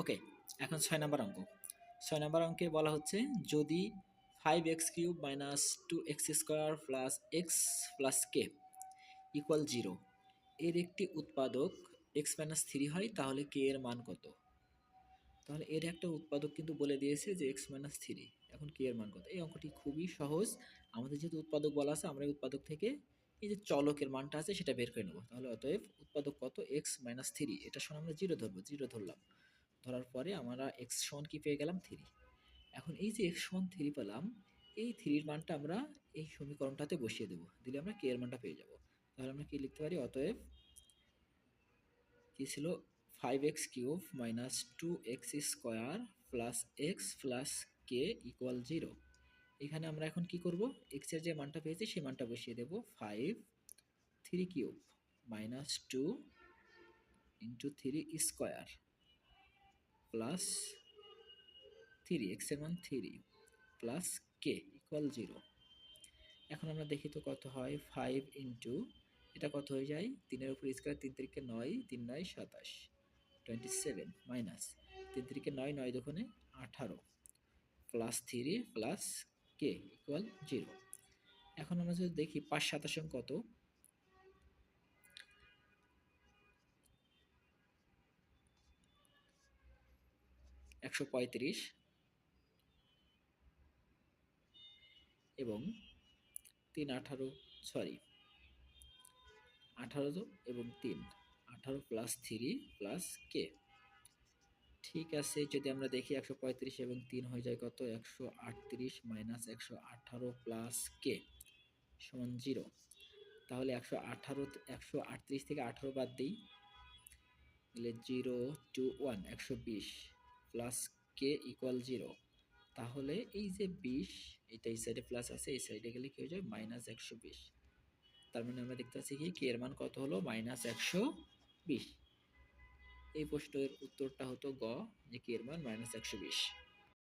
ওকে, এখন 6 নম্বর অঙ্ক। 6 নম্বর অঙ্কে বলা হচ্ছে যদি 5x³ minus 2x² plus x plus কে ইকুয়াল 0 এর একটি উৎপাদক x-3 হয়, তাহলে কে এর মান কত? তাহলে এর একটা উৎপাদক কিন্তু বলে দিয়েছে যে x-3, এখন কে এর মান কত? এই অঙ্কটি খুবই সহজ। আমাদের যেহেতু উৎপাদক বলা আছে, আমরা এই উৎপাদক থেকে এই যে চলকের মানটা আছে সেটা বের করে নেব। তাহলে অতএব উৎপাদক কত? x-3। এটা সমান আমরা 0 ধরবো, 0 ধরলাম। ধরার পরে আমরা x সমান কি পেয়ে গেলাম? 3। এখন এই যে x সমান 3 পেলাম, এই 3 এর মানটা আমরা এই সমীকরণটাতে বসিয়ে দেব, দিলে আমরা কে এর মানটা পেয়ে যাব। তাহলে আমরা কি লিখতে পারি? অতএব কি ছিল? 5x³ minus 2x² plus x plus কে ইকুয়াল 0। এখানে আমরা এখন কি করব? x এর যে মানটা পেয়েছি সেই মানটা বসিয়ে দেব। 5 3³ মাইনাস 2 ইন্টু 3² প্লাস 3, x এর মান 3 প্লাস কে ইকুয়াল 0। এখন আমরা দেখি তো কত হয়। 5 ইন্টু এটা কত হয়ে যায়? 3-এর উপর স্কোয়ার, 3 3 9, 3 9 27, 27 মাইনাস 3 3 9, 9 2 18 প্লাস 3 প্লাস কে ইকুয়াল 0। এখন আমরা যদি দেখি 5 27 কত? 135 এবং 3 18, সরি 18 এবং 3 18 প্লাস 3 প্লাস কে। ঠিক আছে, যদি আমরা দেখি 135 এবং 3 হয়ে যায় কত? 138 মাইনাস 118 প্লাস কে সমান 0। তাহলে 138 থেকে 18 বাদ দিই, তাহলে 0 2 1 120 প্লাস কে ইকুয়াল 0। তাহলে এই যে 20, এটা এই সাইডে প্লাস আছে, এই সাইডে গেলে কি হয়ে যায়? মাইনাস 120। তার মানে আমরা দেখতে পাচ্ছি কি কে এর মান কত হলো? মাইনাস 120। এই প্রশ্নের উত্তরটা হতো গ, যে কে এর মান মাইনাস 120।